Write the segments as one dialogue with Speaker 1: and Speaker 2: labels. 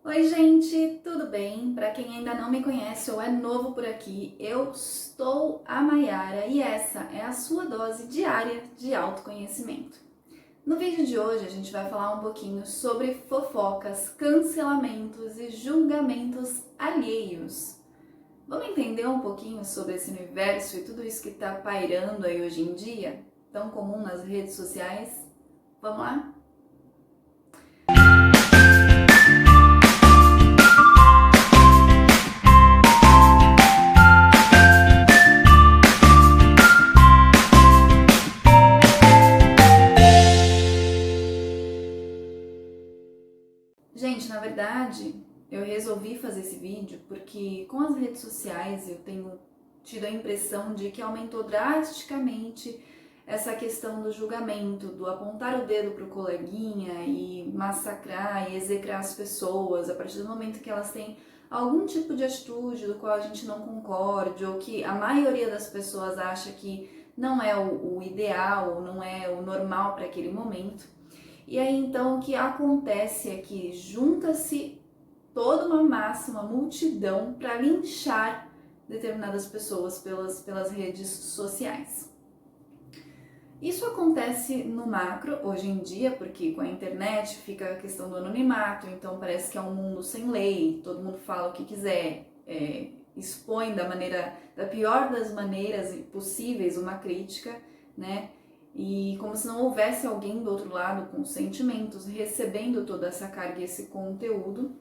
Speaker 1: Oi, gente, tudo bem? Para quem ainda não me conhece ou é novo por aqui, eu estou a Mayara e essa é a sua dose diária de autoconhecimento. No vídeo de hoje a gente vai falar um pouquinho sobre fofocas, cancelamentos e julgamentos alheios. Vamos entender um pouquinho sobre esse universo e tudo isso que está pairando aí hoje em dia, tão comum nas redes sociais? Vamos lá? Gente, na verdade, eu resolvi fazer esse vídeo porque com as redes sociais eu tenho tido a impressão de que aumentou drasticamente essa questão do julgamento, do apontar o dedo pro coleguinha e massacrar e execrar as pessoas a partir do momento que elas têm algum tipo de atitude do qual a gente não concorde ou que a maioria das pessoas acha que não é o ideal ou não é o normal para aquele momento. E aí então o que acontece é que junta-se toda uma massa, uma multidão para linchar determinadas pessoas pelas redes sociais. Isso acontece no macro hoje em dia, porque com a internet fica a questão do anonimato, então parece que é um mundo sem lei, todo mundo fala o que quiser, expõe da pior das maneiras possíveis uma crítica, né? E como se não houvesse alguém do outro lado com sentimentos recebendo toda essa carga e esse conteúdo.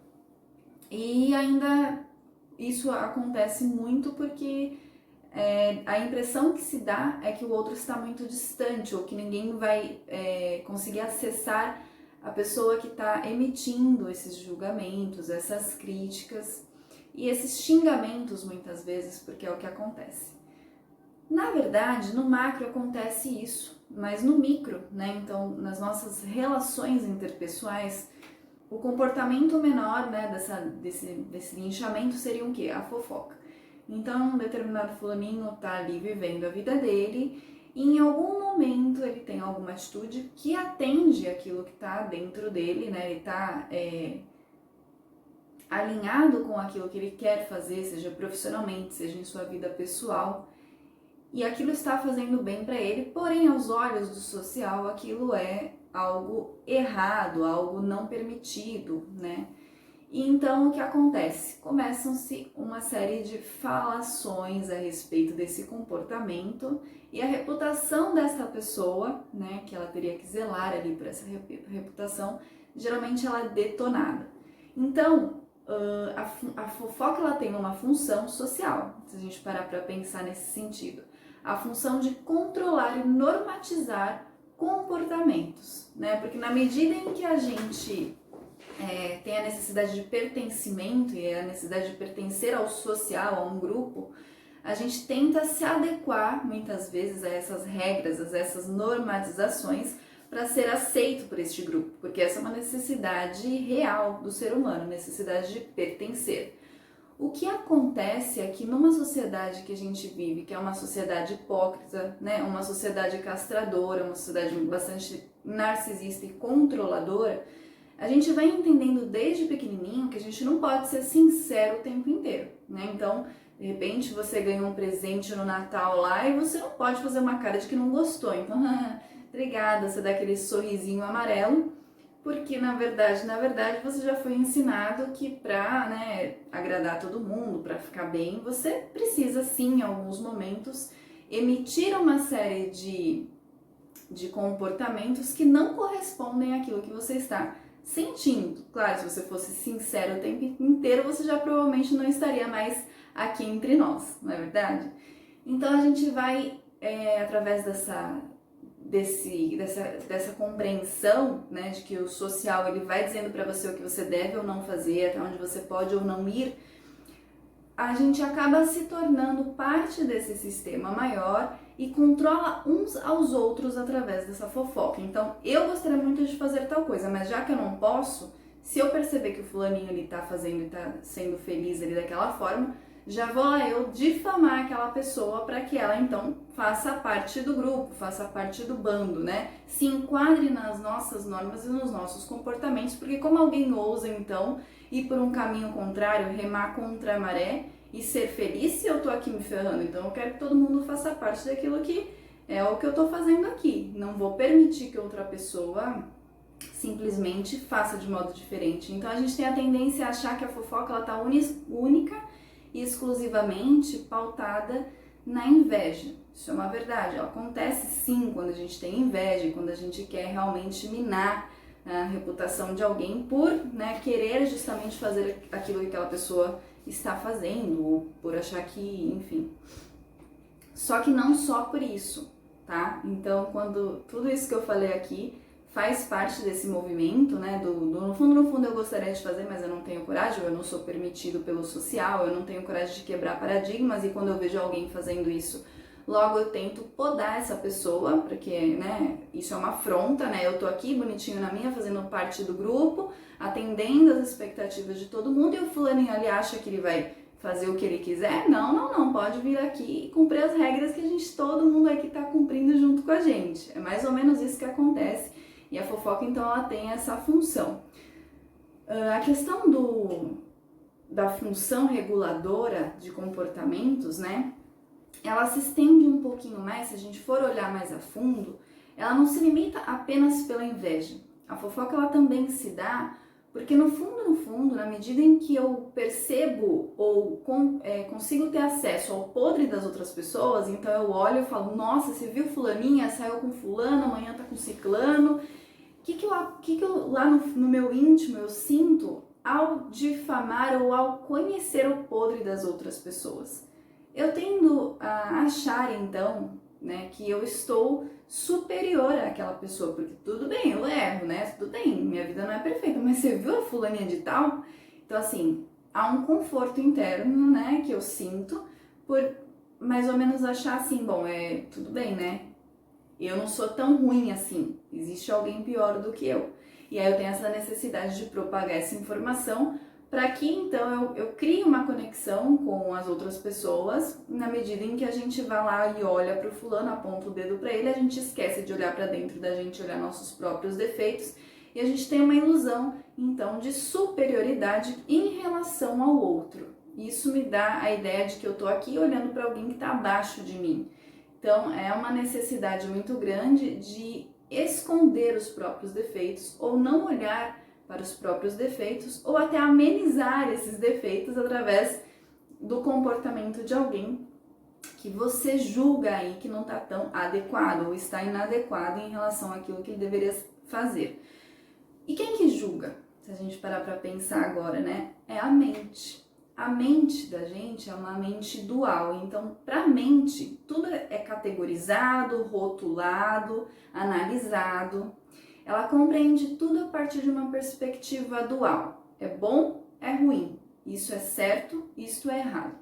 Speaker 1: E ainda isso acontece muito porque a impressão que se dá é que o outro está muito distante ou que ninguém vai conseguir acessar a pessoa que está emitindo esses julgamentos, essas críticas e esses xingamentos muitas vezes, porque é o que acontece. Na verdade, no macro acontece isso, mas no micro, né? Então, nas nossas relações interpessoais, o comportamento menor, né, desse linchamento seria o quê? A fofoca. Então, um determinado fulaninho tá ali vivendo a vida dele e em algum momento ele tem alguma atitude que atende aquilo que tá dentro dele, né? Ele tá alinhado com aquilo que ele quer fazer, seja profissionalmente, seja em sua vida pessoal. E aquilo está fazendo bem para ele, porém aos olhos do social aquilo é algo errado, algo não permitido, né? E então o que acontece? Começam-se uma série de falações a respeito desse comportamento e a reputação dessa pessoa, né, que ela teria que zelar ali por essa reputação, geralmente ela é detonada. Então, a fofoca ela tem uma função social, se a gente parar para pensar nesse sentido. A função de controlar e normatizar comportamentos, né? Porque na medida em que a gente tem a necessidade de pertencimento e a necessidade de pertencer ao social, a um grupo, a gente tenta se adequar muitas vezes a essas regras, a essas normatizações para ser aceito por este grupo, porque essa é uma necessidade real do ser humano, necessidade de pertencer. O que acontece é que numa sociedade que a gente vive, que é uma sociedade hipócrita, né, uma sociedade castradora, uma sociedade bastante narcisista e controladora, a gente vai entendendo desde pequenininho que a gente não pode ser sincero o tempo inteiro, né? Então, de repente você ganha um presente no Natal lá e você não pode fazer uma cara de que não gostou. Então, obrigada, você dá aquele sorrisinho amarelo, porque na verdade você já foi ensinado que para, né, agradar todo mundo, para ficar bem, você precisa sim, em alguns momentos, emitir uma série de comportamentos que não correspondem àquilo que você está sentindo. Claro, se você fosse sincero o tempo inteiro, você já provavelmente não estaria mais aqui entre nós, não é verdade? Então a gente vai, através dessa compreensão, né, de que o social ele vai dizendo para você o que você deve ou não fazer, até onde você pode ou não ir, a gente acaba se tornando parte desse sistema maior e controla uns aos outros através dessa fofoca. Então, eu gostaria muito de fazer tal coisa, mas já que eu não posso, se eu perceber que o fulaninho ele tá fazendo e tá sendo feliz ali daquela forma, já vou lá eu difamar aquela pessoa para que ela então faça parte do grupo, faça parte do bando, né? Se enquadre nas nossas normas e nos nossos comportamentos, porque como alguém ousa então ir por um caminho contrário, remar contra a maré e ser feliz se eu tô aqui me ferrando. Então eu quero que todo mundo faça parte daquilo que é o que eu tô fazendo aqui. Não vou permitir que outra pessoa simplesmente faça de modo diferente. Então a gente tem a tendência a achar que a fofoca ela tá única e exclusivamente pautada na inveja. Isso é uma verdade, ela acontece sim quando a gente tem inveja, quando a gente quer realmente minar a reputação de alguém por, né, querer justamente fazer aquilo que aquela pessoa está fazendo, ou por achar que, enfim. Só que não só por isso, tá? Então, quando tudo isso que eu falei aqui faz parte desse movimento, né, no fundo eu gostaria de fazer, mas eu não tenho coragem, eu não sou permitido pelo social, eu não tenho coragem de quebrar paradigmas, e quando eu vejo alguém fazendo isso, logo eu tento podar essa pessoa, porque, né, isso é uma afronta, né, eu tô aqui bonitinho na minha, fazendo parte do grupo, atendendo as expectativas de todo mundo, e o fulaninho ali acha que ele vai fazer o que ele quiser. Não, pode vir aqui e cumprir as regras que todo mundo aqui tá cumprindo junto com a gente. É mais ou menos isso que acontece. E a fofoca, então, ela tem essa função. A questão da função reguladora de comportamentos, né, ela se estende um pouquinho mais, se a gente for olhar mais a fundo, ela não se limita apenas pela inveja. A fofoca, ela também se dá porque, no fundo, na medida em que eu percebo ou consigo ter acesso ao podre das outras pessoas, então eu olho e falo, nossa, você viu fulaninha, saiu com fulano, amanhã tá com ciclano. O que eu lá no meu íntimo eu sinto ao difamar ou ao conhecer o podre das outras pessoas? Eu tendo a achar, então, né, que eu estou superior àquela pessoa, porque tudo bem, eu erro, né, tudo bem, minha vida não é perfeita, mas você viu a fulaninha de tal? Então, assim, há um conforto interno, né, que eu sinto por mais ou menos achar assim, bom, tudo bem, né, eu não sou tão ruim assim, existe alguém pior do que eu. E aí eu tenho essa necessidade de propagar essa informação para que então eu crie uma conexão com as outras pessoas, na medida em que a gente vai lá e olha para o fulano, aponta o dedo para ele, a gente esquece de olhar para dentro da gente, olhar nossos próprios defeitos, e a gente tem uma ilusão então de superioridade em relação ao outro. Isso me dá a ideia de que eu estou aqui olhando para alguém que está abaixo de mim. Então, é uma necessidade muito grande de esconder os próprios defeitos ou não olhar para os próprios defeitos ou até amenizar esses defeitos através do comportamento de alguém que você julga aí que não está tão adequado ou está inadequado em relação àquilo que ele deveria fazer. E quem que julga? Se a gente parar para pensar agora, né? É a mente. A mente da gente é uma mente dual, então para a mente tudo é categorizado, rotulado, analisado. Ela compreende tudo a partir de uma perspectiva dual. É bom, é ruim. Isso é certo, isso é errado.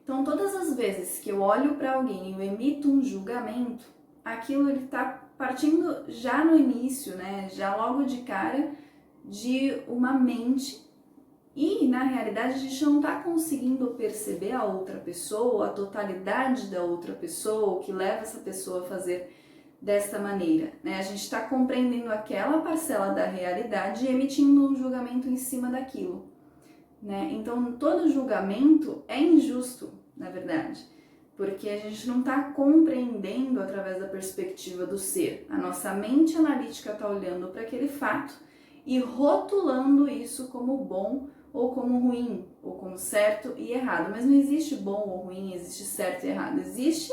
Speaker 1: Então todas as vezes que eu olho para alguém e eu emito um julgamento, aquilo ele está partindo já no início, né? Já logo de cara de uma mente. E, na realidade, a gente não está conseguindo perceber a outra pessoa, a totalidade da outra pessoa, o que leva essa pessoa a fazer desta maneira, né? A gente está compreendendo aquela parcela da realidade e emitindo um julgamento em cima daquilo, né? Então, todo julgamento é injusto, na verdade, porque a gente não está compreendendo através da perspectiva do ser. A nossa mente analítica está olhando para aquele fato e rotulando isso como bom ou como ruim, ou como certo e errado. Mas não existe bom ou ruim, existe certo e errado. Existe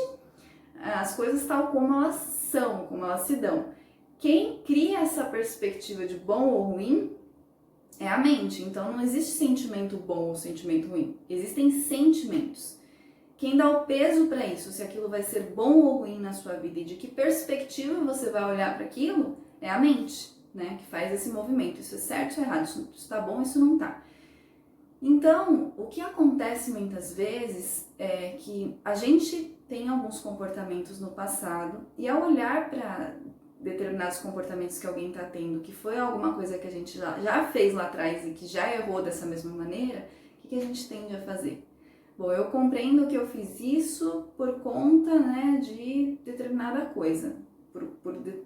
Speaker 1: as coisas tal como elas são, como elas se dão. Quem cria essa perspectiva de bom ou ruim é a mente. Então não existe sentimento bom ou sentimento ruim. Existem sentimentos. Quem dá o peso para isso, se aquilo vai ser bom ou ruim na sua vida e de que perspectiva você vai olhar para aquilo, é a mente, né? Que faz esse movimento. Isso é certo ou errado? Isso está bom, isso não está. Então, o que acontece muitas vezes é que a gente tem alguns comportamentos no passado e ao olhar para determinados comportamentos que alguém está tendo, que foi alguma coisa que a gente já fez lá atrás e que já errou dessa mesma maneira, o que a gente tende a fazer? Bom, eu compreendo que eu fiz isso por conta, né, de determinada coisa,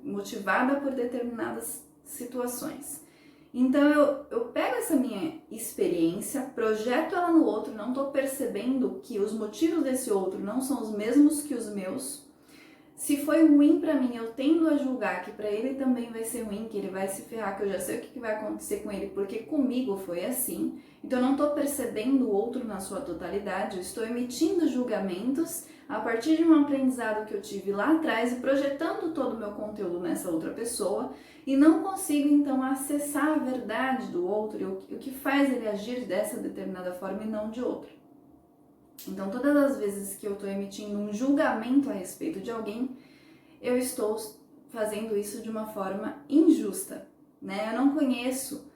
Speaker 1: motivada por determinadas situações. Então eu pego essa minha experiência, projeto ela no outro, não estou percebendo que os motivos desse outro não são os mesmos que os meus. Se foi ruim pra mim, eu tendo a julgar que pra ele também vai ser ruim, que ele vai se ferrar, que eu já sei o que vai acontecer com ele, porque comigo foi assim. Então eu não tô percebendo o outro na sua totalidade, eu estou emitindo julgamentos a partir de um aprendizado que eu tive lá atrás e projetando todo o meu conteúdo nessa outra pessoa e não consigo então acessar a verdade do outro e o que faz ele agir dessa determinada forma e não de outra. Então, todas as vezes que eu estou emitindo um julgamento a respeito de alguém, eu estou fazendo isso de uma forma injusta, né? Eu não conheço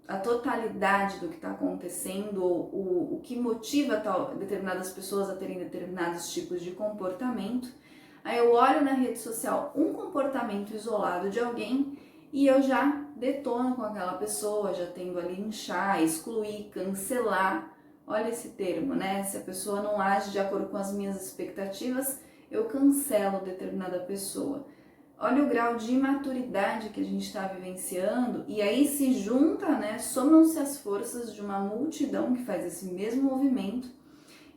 Speaker 1: a totalidade do que está acontecendo, o que motiva determinadas pessoas a terem determinados tipos de comportamento. Aí eu olho na rede social um comportamento isolado de alguém e eu já detono com aquela pessoa, já tendo a linchar, excluir, cancelar. Olha esse termo, né? Se a pessoa não age de acordo com as minhas expectativas, eu cancelo determinada pessoa. Olha o grau de imaturidade que a gente está vivenciando e aí se junta, né? Somam-se as forças de uma multidão que faz esse mesmo movimento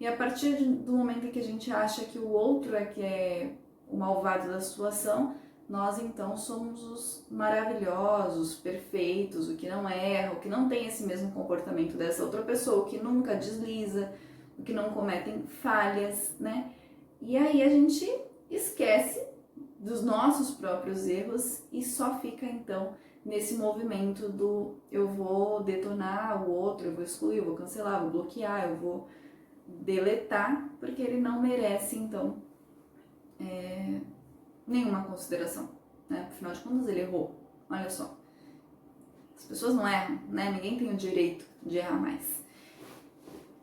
Speaker 1: e a partir do momento em que a gente acha que o outro é que é o malvado da situação, nós então somos os maravilhosos, perfeitos, o que não erra, o que não tem esse mesmo comportamento dessa outra pessoa, o que nunca desliza, o que não cometem falhas, né? E aí a gente esquece dos nossos próprios erros e só fica então nesse movimento do eu vou detonar o outro, eu vou excluir, eu vou cancelar, eu vou bloquear, eu vou deletar, porque ele não merece então nenhuma consideração, né? Afinal de contas ele errou, olha só. As pessoas não erram, né? Ninguém tem o direito de errar mais.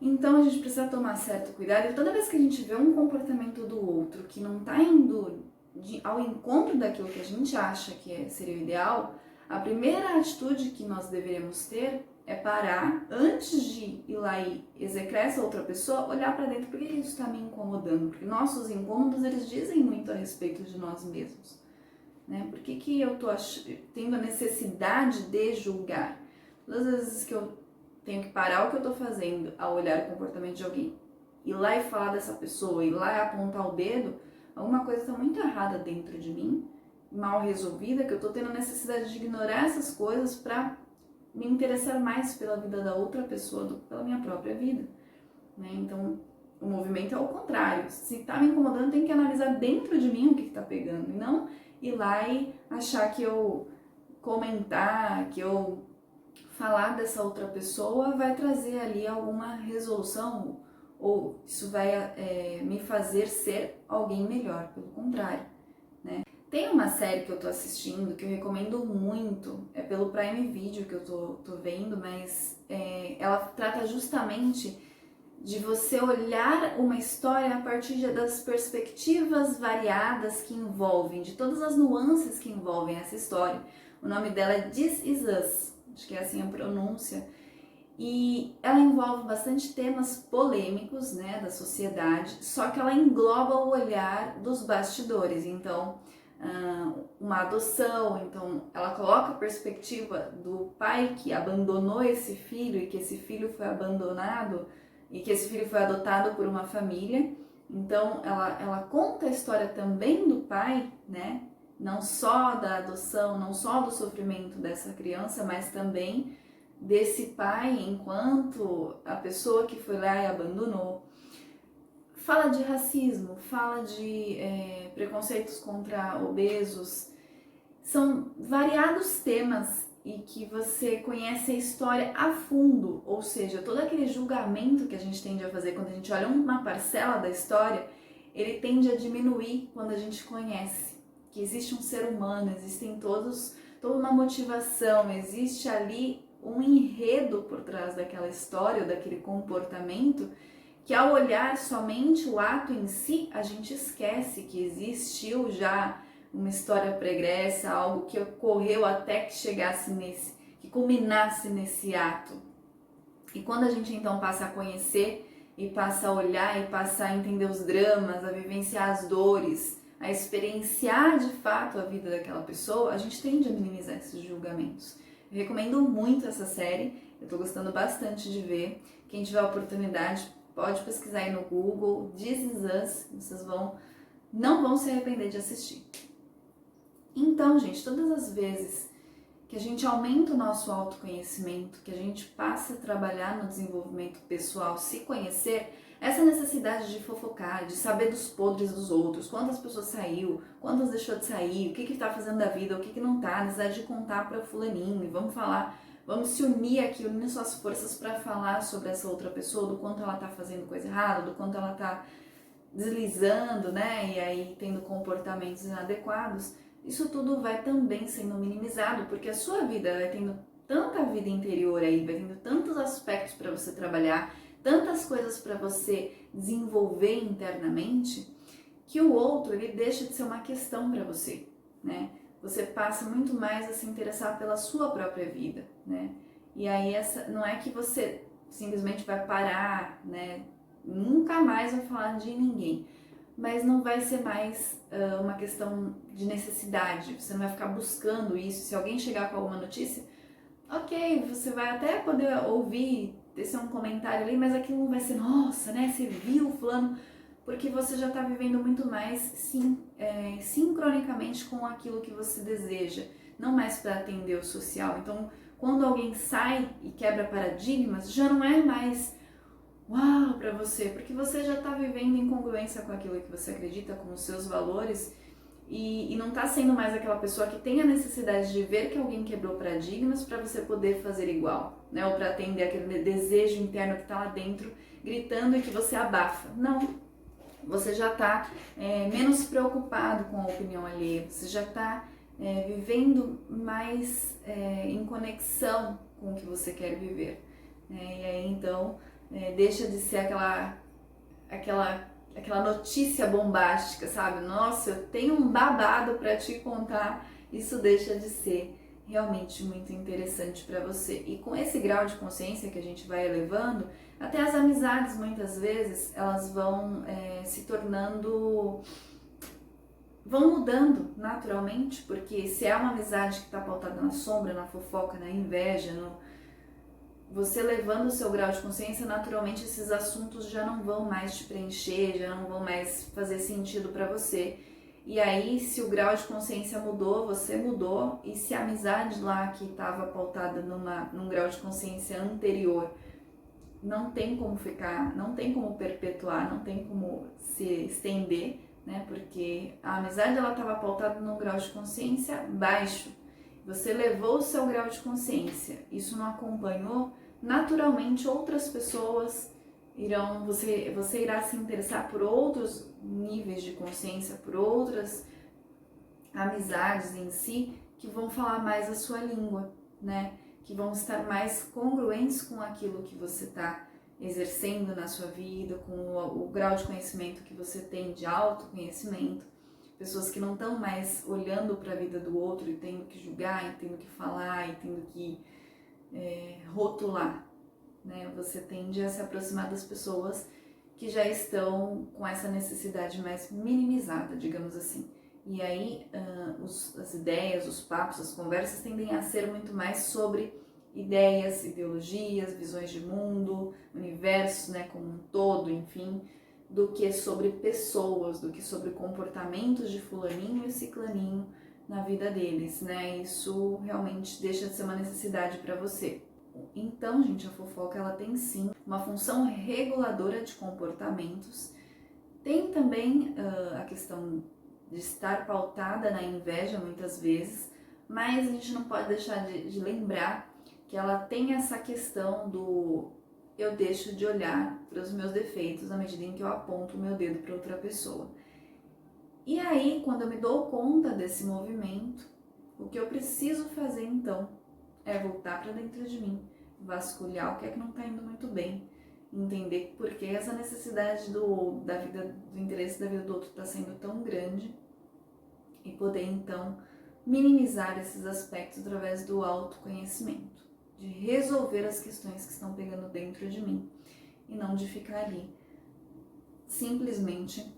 Speaker 1: Então a gente precisa tomar certo cuidado e toda vez que a gente vê um comportamento do outro que não está indo ao encontro daquilo que a gente acha que seria o ideal, a primeira atitude que nós deveríamos ter é parar, antes de ir lá e execrar essa outra pessoa, olhar para dentro, por que isso está me incomodando? Porque nossos incômodos, eles dizem muito a respeito de nós mesmos, né? Por que eu estou tendo a necessidade de julgar? Todas as vezes que eu tenho que parar o que eu estou fazendo ao olhar o comportamento de alguém, ir lá e falar dessa pessoa, ir lá e apontar o dedo, alguma coisa está muito errada dentro de mim, mal resolvida, que eu estou tendo a necessidade de ignorar essas coisas para me interessar mais pela vida da outra pessoa do que pela minha própria vida, né? Então, o movimento é o contrário. Se está me incomodando, tem que analisar dentro de mim o que está pegando, e não ir lá e achar que eu comentar, que eu falar dessa outra pessoa vai trazer ali alguma resolução ou isso vai me fazer ser alguém melhor, pelo contrário, né? Tem uma série que eu tô assistindo que eu recomendo muito, é pelo Prime Video que eu tô vendo, mas ela trata justamente de você olhar uma história a partir das perspectivas variadas que envolvem, de todas as nuances que envolvem essa história. O nome dela é This Is Us, acho que é assim a pronúncia, e ela envolve bastante temas polêmicos, né, da sociedade, só que ela engloba o olhar dos bastidores, então uma adoção, então ela coloca a perspectiva do pai que abandonou esse filho e que esse filho foi abandonado e que esse filho foi adotado por uma família, então ela conta a história também do pai, né, não só da adoção, não só do sofrimento dessa criança, mas também desse pai enquanto a pessoa que foi lá e abandonou. Fala de racismo, fala de preconceitos contra obesos, são variados temas e que você conhece a história a fundo, ou seja, todo aquele julgamento que a gente tende a fazer quando a gente olha uma parcela da história, ele tende a diminuir quando a gente conhece que existe um ser humano, existem toda uma motivação, existe ali um enredo por trás daquela história, daquele comportamento, que ao olhar somente o ato em si, a gente esquece que existiu já uma história pregressa, algo que ocorreu até que chegasse que culminasse nesse ato. E quando a gente então passa a conhecer e passa a olhar e passa a entender os dramas, a vivenciar as dores, a experienciar de fato a vida daquela pessoa, a gente tende a minimizar esses julgamentos. recomendo muito essa série, eu tô gostando bastante de ver. Quem tiver oportunidade, pode pesquisar aí no Google, This Is Us, vocês não vão se arrepender de assistir. Então, gente, todas as vezes que a gente aumenta o nosso autoconhecimento, que a gente passa a trabalhar no desenvolvimento pessoal, se conhecer, essa necessidade de fofocar, de saber dos podres dos outros, quantas pessoas saiu, quantas deixou de sair, o que tá fazendo da vida, o que não tá, necessidade de contar para fulaninho, e vamos falar, vamos se unir aqui, unir suas forças para falar sobre essa outra pessoa, do quanto ela tá fazendo coisa errada, do quanto ela tá deslizando, né, e aí tendo comportamentos inadequados. Isso tudo vai também sendo minimizado, porque a sua vida vai tendo tanta vida interior aí, vai tendo tantos aspectos para você trabalhar, tantas coisas para você desenvolver internamente, que o outro ele deixa de ser uma questão para você, né? Você passa muito mais a se interessar pela sua própria vida, né? E aí essa não é que você simplesmente vai parar, né? Nunca mais vai falar de ninguém, mas não vai ser mais uma questão de necessidade, você não vai ficar buscando isso. Se alguém chegar com alguma notícia, ok, você vai até poder ouvir, ter um comentário ali, mas aquilo não vai ser, nossa, né, você viu fulano, porque você já está vivendo muito mais sincronicamente com aquilo que você deseja, não mais para atender o social. Então, quando alguém sai e quebra paradigmas, já não é mais uau para você, porque você já está vivendo em congruência com aquilo que você acredita, com os seus valores, e não está sendo mais aquela pessoa que tem a necessidade de ver que alguém quebrou paradigmas para você poder fazer igual, né? Ou para atender aquele desejo interno que está lá dentro gritando e que você abafa. Não, você já está menos preocupado com a opinião alheia, você já está vivendo mais em conexão com o que você quer viver. E aí então deixa de ser aquela notícia bombástica, sabe? Nossa, eu tenho um babado para te contar. Isso deixa de ser realmente muito interessante para você. E com esse grau de consciência que a gente vai elevando, até as amizades muitas vezes elas vão se tornando, vão mudando naturalmente, porque se é uma amizade que está pautada na sombra, na fofoca, na inveja, você levando o seu grau de consciência, naturalmente esses assuntos já não vão mais te preencher, já não vão mais fazer sentido para você. E aí, se o grau de consciência mudou, você mudou, e se a amizade lá que estava pautada num grau de consciência anterior não tem como ficar, não tem como perpetuar, não tem como se estender, né? Porque a amizade ela estava pautada num grau de consciência baixo. Você levou o seu grau de consciência, isso não acompanhou, naturalmente outras pessoas irão, você irá se interessar por outros níveis de consciência, por outras amizades em si, que vão falar mais a sua língua, né? Que vão estar mais congruentes com aquilo que você está exercendo na sua vida, com o grau de conhecimento que você tem, de autoconhecimento. Pessoas que não estão mais olhando para a vida do outro e tendo que julgar, e tendo que falar, e tendo que rotular, né? Você tende a se aproximar das pessoas que já estão com essa necessidade mais minimizada, digamos assim. E aí as ideias, os papos, as conversas tendem a ser muito mais sobre ideias, ideologias, visões de mundo, universo, né, como um todo, enfim, do que sobre pessoas, do que sobre comportamentos de fulaninho e ciclaninho na vida deles, né? Isso realmente deixa de ser uma necessidade para você. Então, gente, a fofoca ela tem sim uma função reguladora de comportamentos. Tem também a questão de estar pautada na inveja muitas vezes, mas a gente não pode deixar de lembrar que ela tem essa questão do eu deixo de olhar para os meus defeitos na medida em que eu aponto o meu dedo para outra pessoa. E aí, quando eu me dou conta desse movimento, o que eu preciso fazer então é voltar para dentro de mim, vasculhar o que é que não está indo muito bem, entender por que essa necessidade do interesse da vida do outro está sendo tão grande e poder então minimizar esses aspectos através do autoconhecimento, de resolver as questões que estão pegando dentro de mim e não de ficar ali simplesmente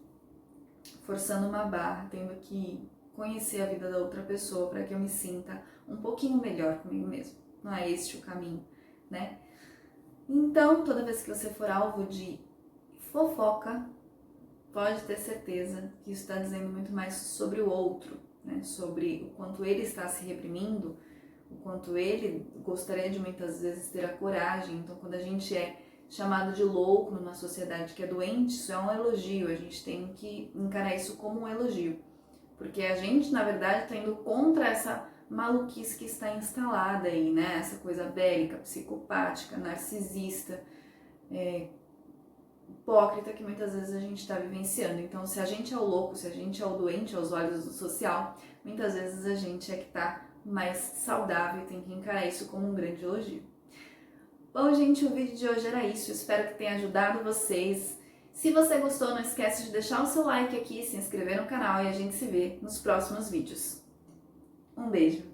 Speaker 1: forçando uma barra, tendo que conhecer a vida da outra pessoa para que eu me sinta um pouquinho melhor comigo mesmo. não é este o caminho, né? Então, toda vez que você for alvo de fofoca, pode ter certeza que isso está dizendo muito mais sobre o outro, né? Sobre o quanto ele está se reprimindo, o quanto ele gostaria de muitas vezes ter a coragem. Então, quando a gente é chamado de louco numa sociedade que é doente, isso é um elogio, a gente tem que encarar isso como um elogio, porque a gente, na verdade, está indo contra essa maluquice que está instalada aí, né? Essa coisa bélica, psicopática, narcisista, hipócrita que muitas vezes a gente está vivenciando. Então, se a gente é o louco, se a gente é o doente aos olhos do social, muitas vezes a gente é que está mais saudável e tem que encarar isso como um grande elogio. Bom, gente, o vídeo de hoje era isso. Espero que tenha ajudado vocês. Se você gostou, não esquece de deixar o seu like aqui, se inscrever no canal e a gente se vê nos próximos vídeos. Um beijo!